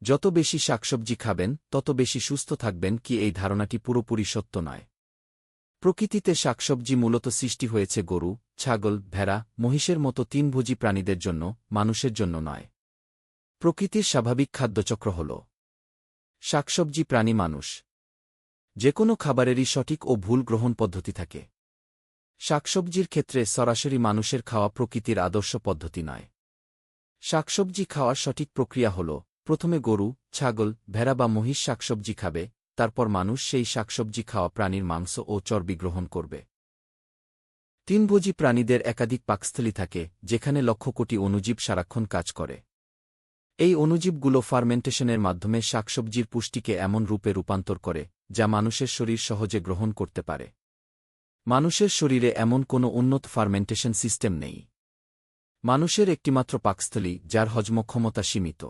যত বেশি শাকসবজি খাবেন তত বেশি সুস্থ থাকবেন কি এই ধারণাটি পুরোপুরি সত্য নয়। প্রকৃতিতে শাকসবজি মূলত সৃষ্টি হয়েছে গরু, ছাগল, ভেড়া, মহিষের মতো তিনভোজী প্রাণীদের জন্য, মানুষের জন্য নয়। প্রকৃতির স্বাভাবিক খাদ্যচক্র হল শাকসবজি, প্রাণী, মানুষ। যে কোনো খাবারেরই সঠিক ও ভুল গ্রহণ পদ্ধতি থাকে। শাকসবজির ক্ষেত্রে সরাসরি মানুষের খাওয়া প্রকৃতির আদর্শ পদ্ধতি নয়। শাকসবজি খাওয়ার সঠিক প্রক্রিয়া হল, প্রথমে গরু, ছাগল, ভেড়া বা মহিষ শাকসবজি খাবে, তারপর মানুষ সেই শাকসবজি খাওয়া প্রাণীর মাংস ও চর্বি গ্রহণ করবে। তিনভোজী প্রাণীদের একাধিক পাকস্থলী থাকে, যেখানে লক্ষ কোটি অণুজীব সারাক্ষণ কাজ করে। এই অণুজীবগুলো ফার্মেন্টেশনের মাধ্যমে শাকসবজির পুষ্টিকে এমন রূপে রূপান্তর করে, যা মানুষের শরীর সহজে গ্রহণ করতে পারে। মানুষের শরীরে এমন কোনো উন্নত ফার্মেন্টেশন সিস্টেম নেই। মানুষের একটিমাত্র পাকস্থলী, যার হজমক্ষমতা সীমিত।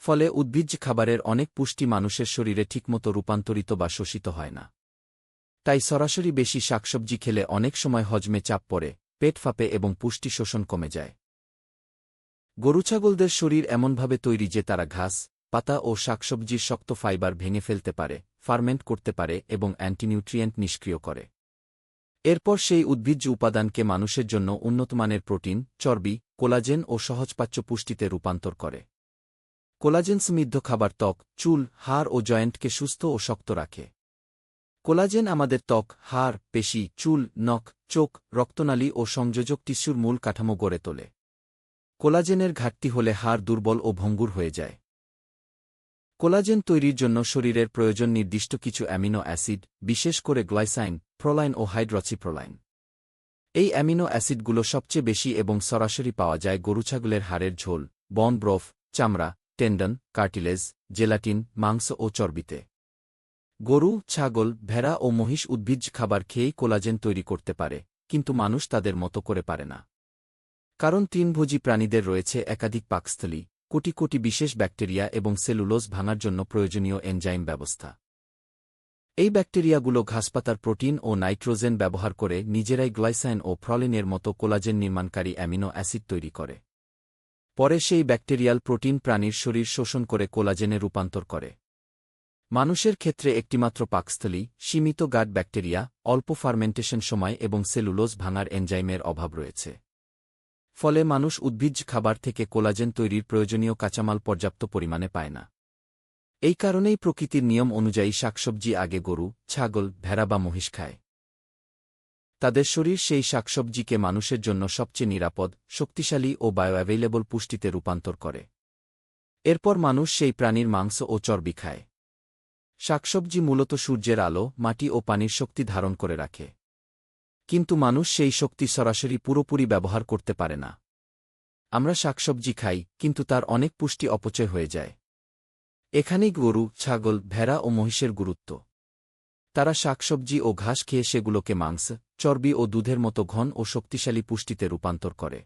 ফলে উদ্ভিজ্জ খাবারের অনেক পুষ্টি মানুষের শরীরে ঠিকমতো রূপান্তরিত বা শোষিত হয় না। তাই সরাসরি বেশি শাকসবজি খেলে অনেক সময় হজমে চাপ পড়ে, পেট ফাঁপে এবং পুষ্টি শোষণ কমে যায়। গরুছাগলদের শরীর এমনভাবে তৈরি যে তারা ঘাস, পাতা ও শাকসবজির শক্ত ফাইবার ভেঙে ফেলতে পারে, ফার্মেন্ট করতে পারে এবং অ্যান্টিনিউট্রিয়েন্ট নিষ্ক্রিয় করে। এরপর সেই উদ্ভিজ্জ উপাদানকে মানুষের জন্য উন্নতমানের প্রোটিন, চর্বি, কোলাজেন ও সহজপাচ্য পুষ্টিতে রূপান্তর করে। কোলাজেন সমৃদ্ধ খাবার ত্বক, চুল, হাড় ও জয়েন্টকে সুস্থ ও শক্ত রাখে। কোলাজেন আমাদের ত্বক, হাড়, পেশি, চুল, নখ, চোখ, রক্তনালী ও সংযোজক টিস্যুর মূল কাঠামো গড়ে তোলে। কোলাজেনের ঘাটতি হলে হাড় দুর্বল ও ভঙ্গুর হয়ে যায়। কোলাজেন তৈরির জন্য শরীরের প্রয়োজন নির্দিষ্ট কিছু অ্যামিনো অ্যাসিড, বিশেষ করে গ্লাইসাইন, প্রোলাইন ও হাইড্রক্সিপ্রোলাইন। এই অ্যামিনো অ্যাসিডগুলো সবচেয়ে বেশি এবং সরাসরি পাওয়া যায় গরুছাগলের হাড়ের ঝোল, বন ব্রফ, চামড়া, টেন্ডন, কার্টিলেজ, জেলাটিন, মাংস ও চর্বিতে। গরু, ছাগল, ভেড়া ও মহিষ উদ্ভিজ্জ খাবার খেয়েই কোলাজেন তৈরি করতে পারে, কিন্তু মানুষ তাদের মতো করে পারে না। কারণ তৃণভোজী প্রাণীদের রয়েছে একাধিক পাকস্থলী, কোটি কোটি বিশেষ ব্যাকটেরিয়া এবং সেলুলোজ ভাঙার জন্য প্রয়োজনীয় এনজাইম ব্যবস্থা। এই ব্যাকটেরিয়াগুলো ঘাসপাতার প্রোটিন ও নাইট্রোজেন ব্যবহার করে নিজেরাই গ্লাইসাইন ও প্রলিনের মতো কোলাজেন নির্মাণকারী অ্যামিনো অ্যাসিড তৈরি করে। পরে সেই ব্যাকটেরিয়াল প্রোটিন প্রাণীর শরীর শোষণ করে কোলাজেনে রূপান্তর করে। মানুষের ক্ষেত্রে একটিমাত্র পাকস্থলী, সীমিত গাট ব্যাকটেরিয়া, অল্প ফার্মেন্টেশন সময় এবং সেলুলোজ ভাঙার এনজাইমের অভাব রয়েছে। ফলে মানুষ উদ্ভিজ্জ খাবার থেকে কোলাজেন তৈরির প্রয়োজনীয় কাঁচামাল পর্যাপ্ত পরিমাণে পায় না। এই কারণেই প্রকৃতির নিয়ম অনুযায়ী শাকসবজি আগে গরু, ছাগল, ভেড়া বা মহিষ খায়। তাদের শরীর সেই শাকসবজিকে মানুষের জন্য সবচেয়ে নিরাপদ, শক্তিশালী ও বায়োঅ্যাভেইলেবল পুষ্টিতে রূপান্তর করে। এরপর মানুষ সেই প্রাণীর মাংস ও চর্বি খায়। শাকসবজি মূলত সূর্যের আলো, মাটি ও পানির শক্তি ধারণ করে রাখে। কিন্তু মানুষ সেই শক্তি সরাসরি পুরোপুরি ব্যবহার করতে পারে না। আমরা শাকসবজি খাই, কিন্তু তার অনেক পুষ্টি অপচয় হয়ে যায়। এখানেই গরু, ছাগল, ভেড়া ও মহিষের গুরুত্ব। তারা শাকসবজি ও ঘাস খেয়ে সেগুলোকে মাংস, চর্বি ও দুধের মতো ঘন ও শক্তিশালী পুষ্টিতে রূপান্তর করে।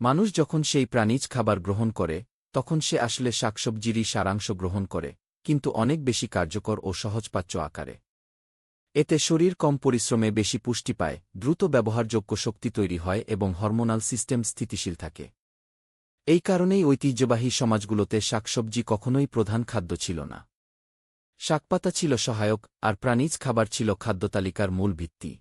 মানুষ যখন সেই প্রাণীজ খাবার গ্রহণ করে, তখন সে আসলে শাকসবজিরই সারাংশ গ্রহণ করে, কিন্তু অনেক বেশি কার্যকর ও সহজপাচ্য আকারে। এতে শরীর কম পরিশ্রমে বেশি পুষ্টি পায়, দ্রুত ব্যবহারযোগ্য শক্তি তৈরি হয় এবং হরমোনাল সিস্টেম স্থিতিশীল থাকে। এই কারণেই ঐতিহ্যবাহী সমাজগুলোতে শাকসবজি কখনোই প্রধান খাদ্য ছিল না। শাকপাতা ছিল সহায়ক, আর প্রাণীজ খাবার ছিল খাদ্যতালিকার মূল ভিত্তি।